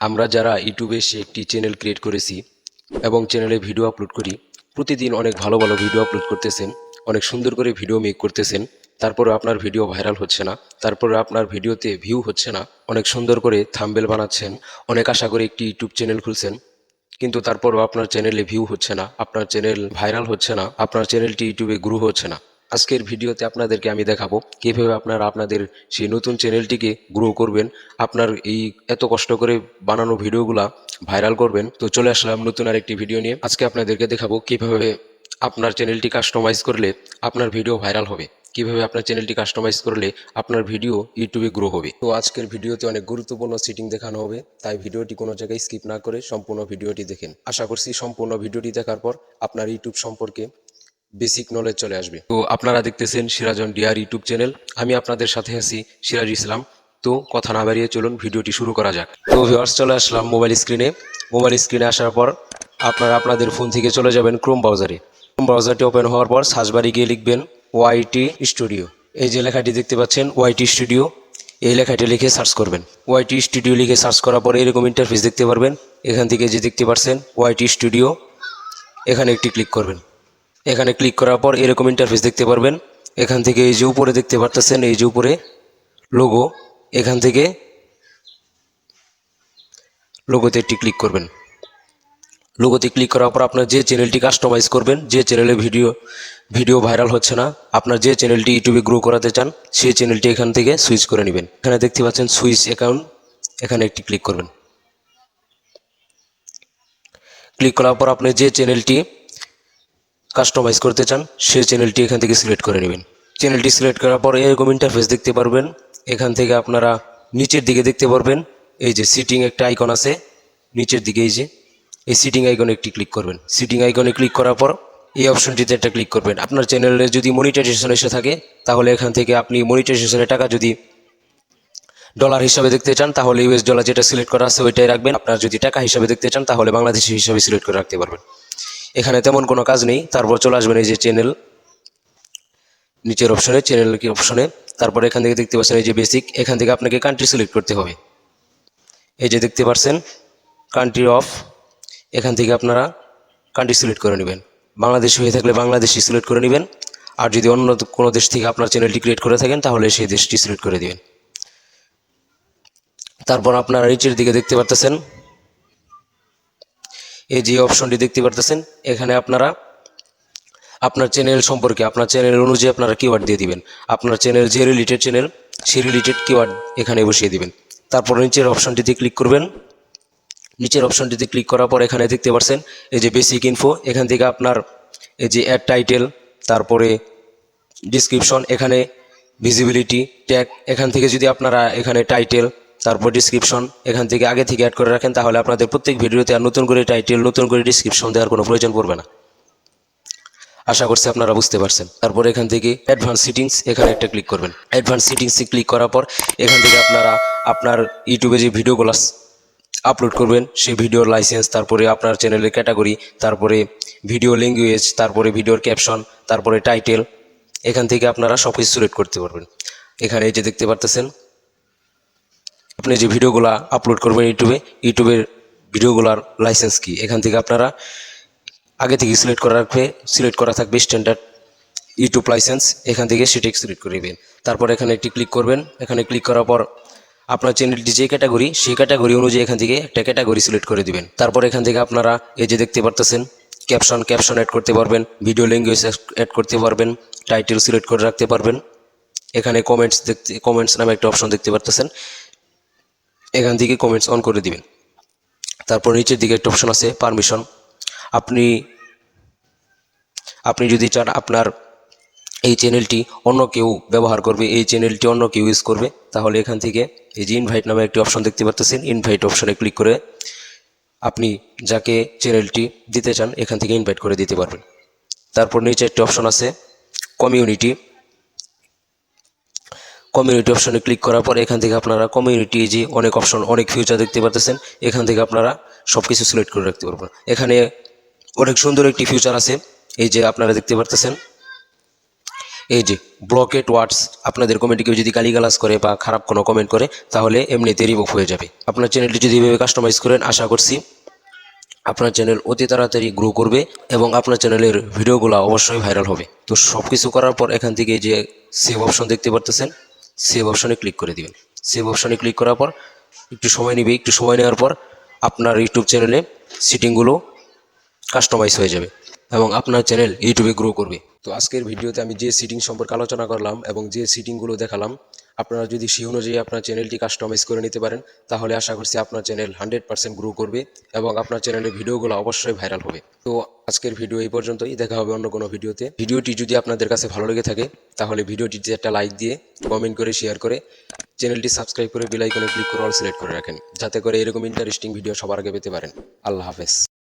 আমরা যারা ইউটিউবে এসে একটি চ্যানেল ক্রিয়েট করেছি এবং চ্যানেলে ভিডিও আপলোড করি, প্রতিদিন অনেক ভালো ভালো ভিডিও আপলোড করতেছেন, অনেক সুন্দর করে ভিডিও মেক করতেছেন, তারপরে আপনার ভিডিও ভাইরাল হচ্ছে না, তারপরে আপনার ভিডিওতে ভিউ হচ্ছে না, অনেক সুন্দর করে থাম্বনেল বানাচ্ছেন, অনেক আশা করে একটি ইউটিউব চ্যানেল খুলছেন, কিন্তু তারপরও আপনার চ্যানেলে ভিউ হচ্ছে না, আপনার চ্যানেল ভাইরাল হচ্ছে না, আপনার চ্যানেলটি ইউটিউবে গ্রো হচ্ছে না। আজকের ভিডিওতে আপনাদেরকে আমি দেখাবো কিভাবে আপনারা আপনাদের সেই নতুন চ্যানেলটিকে গ্রো করবেন, আপনার এই এত কষ্ট করে বানানো ভিডিওগুলা ভাইরাল করবেন। তো চলে আসলাম নতুন আরেকটি ভিডিও নিয়ে। আজকে আপনাদেরকে দেখাবো কিভাবে আপনার চ্যানেলটি কাস্টমাইজ করলে আপনার ভিডিও ভাইরাল হবে, কিভাবে আপনার চ্যানেলটি কাস্টমাইজ করলে আপনার ভিডিও ইউটিউবে গ্রো হবে। তো আজকের ভিডিওতে অনেক গুরুত্বপূর্ণ সেটিং দেখানো হবে, তাই ভিডিওটি কোনো জায়গায় স্কিপ না করে সম্পূর্ণ ভিডিওটি দেখেন। আশা করছি সম্পূর্ণ ভিডিওটি দেখার পর আপনার ইউটিউব সম্পর্কে বেসিক নলেজ চলে আসবে। তো আপনারা দেখতেছেন সিরাজন ডিআর ইউটিউব চ্যানেল, আমি আপনাদের সাথে আছি সিরাজ ইসলাম। তো কথা না বাড়িয়ে চলুন ভিডিওটি শুরু করা যাক। তো ভিউয়ার্স, চলে আসলাম মোবাইল স্ক্রিনে আসার পর আপনারা আপনাদের ফোন থেকে চলে যাবেন ক্রোম ব্রাউজারে। ক্রোম ব্রাউজারটি ওপেন হওয়ার পর সার্চ বারে গিয়ে লিখবেন ওয়াইটি স্টুডিও। এই যে লেখাটি দেখতে পাচ্ছেন ওয়াইটি স্টুডিও, এই লেখাটি লিখে সার্চ করবেন। ওয়াইটি স্টুডিও লিখে সার্চ করার পরে এরকম ইন্টারফেস দেখতে পারবেন। এখান থেকে যে দেখতে পাচ্ছেন ওয়াইটি স্টুডিও, এখানে একটি ক্লিক করবেন। এখানে ক্লিক করার পর এরকম ইন্টারফেস দেখতে পারবেন। এখান থেকে এই যে উপরে দেখতে পারতেছেন, এই যে উপরে লোগো, এখান থেকে লোগোতে একটি ক্লিক করবেন। লোগোতে ক্লিক করার পর আপনার যে চ্যানেলটি কাস্টমাইজ করবেন, যে চ্যানেলে ভিডিও ভাইরাল হচ্ছে না, আপনার যে চ্যানেলটি ইউটিউবে গ্রো করাতে চান, সেই চ্যানেলটি এখান থেকে সুইচ করে নেবেন। এখানে দেখতে পাচ্ছেন সুইচ অ্যাকাউন্ট, এখানে একটি ক্লিক করবেন। ক্লিক করার পর আপনি যে চ্যানেলটি কাস্টমাইজ করতে চান সেই চ্যানেলটি এখান থেকে সিলেক্ট করে নেবেন। চ্যানেলটি সিলেক্ট করার পর এরকম ইন্টারফেস দেখতে পারবেন। এখান থেকে আপনারা নিচের দিকে দেখতে পারবেন এই যে সিটিং একটা আইকন আছে নিচের দিকে, এই সিটিং আইকনে একটি ক্লিক করবেন। সিটিং আইকনে ক্লিক করার পর এই অপশনটিতে একটা ক্লিক করবেন। আপনার চ্যানেলে যদি মনিটাইজেশন এসে থাকে তাহলে এখান থেকে আপনি মনিটাইজেশনের টাকা যদি ডলার হিসাবে দেখতে চান তাহলে ইউএস ডলার যেটা সিলেক্ট করা আছে ওইটাই রাখবেন। আপনার যদি টাকা হিসাবে দেখতে চান তাহলে বাংলাদেশি হিসাবে সিলেক্ট করে রাখতে পারবেন। এখানে তেমন কোনো কাজ নেই। তারপর চলে আসবেন এই যে চ্যানেল, নিচের অপশনে চ্যানেল কি অপশনে, তারপর এখান থেকে দেখতে পাচ্ছেন এই যে বেসিক, এখান থেকে আপনাকে কান্ট্রি সিলেক্ট করতে হবে। এই যে দেখতে পাচ্ছেন কান্ট্রি অফ, এখান থেকে আপনারা কান্ট্রি সিলেক্ট করে নেবেন। বাংলাদেশ হয়ে থাকলে বাংলাদেশি সিলেক্ট করে নেবেন, আর যদি অন্য কোনো দেশ থেকে আপনার চ্যানেলটি ক্রিয়েট করে থাকেন তাহলে সেই দেশটি সিলেক্ট করে দেবেন। তারপর আপনারা নিচের দিকে দেখতে পারতেছেন এই যে অপশনটি দেখতে পারতেছেন, এখানে আপনারা আপনার চ্যানেল সম্পর্কে আপনার চ্যানেল অনুযায়ী আপনারা কিওয়ার্ড দিয়ে দিবেন। আপনার চ্যানেল যে রিলেটেড চ্যানেল সেই রিলেটেড কিওয়ার্ড এখানে বসিয়ে দিবেন। তারপর নিচের অপশনটিতে ক্লিক করবেন। নিচের অপশনটিতে ক্লিক করার পর এখানে দেখতে পাচ্ছেন এই যে বেসিক ইনফো, এখান থেকে আপনার এই যে অ্যাড টাইটেল, তারপরে ডিসক্রিপশন, এখানে ভিজিবিলিটি ট্যাগ, এখান থেকে যদি আপনারা এখানে টাইটেল তারপর ডিসক্রিপশন এখান থেকে আগে থেকে অ্যাড করে রাখেন তাহলে আপনাদের প্রত্যেক ভিডিওতে আর নতুন করে টাইটেল নতুন করে ডিসক্রিপশন দেওয়ার কোনো প্রয়োজন পড়বে না। আশা করছি আপনারা বুঝতে পারছেন। তারপর এখান থেকে অ্যাডভান্স সিটিংস, এখানে একটা ক্লিক করবেন। অ্যাডভান্স সিটিংসে ক্লিক করার পর এখান থেকে আপনারা আপনার ইউটিউবে যে ভিডিওগুলো আপলোড করবেন সেই ভিডিওর লাইসেন্স, তারপরে আপনার চ্যানেলের ক্যাটাগরি, তারপরে ভিডিও ল্যাঙ্গুয়েজ, তারপরে ভিডিওর ক্যাপশন, তারপরে টাইটেল, এখান থেকে আপনারা সব কিছু সিলেক্ট করতে পারবেন। এখানে এই যে দেখতে পারতেছেন আপনি যে ভিডিওগুলো আপলোড করবেন ইউটিউবের ভিডিওগুলোর লাইসেন্স কি, এখান থেকে আপনারা আগে থেকে সিলেক্ট করা থাকবে স্ট্যান্ডার্ড ইউটিউব লাইসেন্স, এখান থেকে সেটাকে সিলেক্ট করে নেবেন। তারপর এখানে একটি ক্লিক করবেন। এখানে ক্লিক করার পর আপনার চ্যানেলটি যে ক্যাটাগরি সেই ক্যাটাগরি অনুযায়ী এখান থেকে একটা ক্যাটাগরি সিলেক্ট করে দিবেন। তারপর এখান থেকে আপনারা এই যে দেখতে পারতেছেন ক্যাপশন অ্যাড করতে পারবেন, ভিডিও ল্যাঙ্গুয়েজ অ্যাড করতে পারবেন, টাইটেল সিলেক্ট করে রাখতে পারবেন। এখানে কমেন্টস নামে একটা অপশন দেখতে পারতেছেন, এখান থেকে কমেন্টস অন করে দিবেন। তারপর নিচের দিকে একটা অপশন আছে পারমিশন, আপনি যদি চান আপনার এই চ্যানেলটি অন্য কেউ ব্যবহার করবে, এই চ্যানেলটি অন্য কেউ ইউজ করবে, তাহলে এখান থেকে এই যে ইনভাইট নামে একটি অপশন দেখতে পাচ্ছেন, ইনভাইট অপশনে ক্লিক করে আপনি যাকে চ্যানেলটি দিতে চান এখান থেকে ইনভাইট করে দিতে পারবেন। তারপর নিচে একটি অপশন আছে কমিউনিটি অপশনে ক্লিক করার পর এখান থেকে আপনারা কমিউনিটি যে অনেক অপশন অনেক ফিউচার দেখতে পাচ্ছেন, এখান থেকে আপনারা সব কিছু সিলেক্ট করে রাখতে পারবেন। এখানে অনেক সুন্দর একটি ফিউচার আছে, এই যে আপনারা দেখতে পাচ্ছেন এই যে ব্লকেড ওয়ার্ডস, আপনাদের কমেন্টে কেউ যদি গালিগালাজ করে বা খারাপ কোনো কমেন্ট করে তাহলে এমনিতে রিমুভ হয়ে যাবে। আপনার চ্যানেলটি যদি এভাবে কাস্টমাইজ করেন, আশা করছি আপনার চ্যানেল অতি তাড়াতাড়ি গ্রো করবে এবং আপনার চ্যানেলের ভিডিওগুলো অবশ্যই ভাইরাল হবে। তো সব কিছু করার পর এখান থেকে যে সেভ অপশন দেখতে পারতেছেন, সেভ অপশনে ক্লিক করে দিবেন। সেভ অপশনে ক্লিক করার পর একটু সময় নেবে, একটু সময় নেওয়ার পর আপনার ইউটিউব চ্যানেলে সেটিংগুলো কাস্টমাইজ হয়ে যাবে এবং আপনার চ্যানেল ইউটিউবে গ্রো করবে। তো আজকের ভিডিওতে আমি যে সেটিং সম্পর্কে আলোচনা করলাম এবং যে সেটিংগুলো দেখালাম, আপনারা যদি সেই অনুযায়ী আপনার চ্যানেলটি কাস্টমাইজ করে নিতে পারেন তাহলে আশা করছি আপনার চ্যানেল 100% গ্রো করবে এবং আপনার চ্যানেলের ভিডিওগুলো অবশ্যই ভাইরাল হবে। তো আজকের ভিডিও এই পর্যন্তই, দেখা হবে অন্য কোনো ভিডিওতে। ভিডিওটি যদি আপনাদের কাছে ভালো লেগে থাকে তাহলে ভিডিওটিতে একটা লাইক দিয়ে, কমেন্ট করে, শেয়ার করে, চ্যানেলটি সাবস্ক্রাইব করে বেল আইকনে ক্লিক করে অল সিলেক্ট করে রাখেন, যাতে করে এরকম ইন্টারেস্টিং ভিডিও সবার আগে পেতে পারেন। আল্লাহ হাফেজ।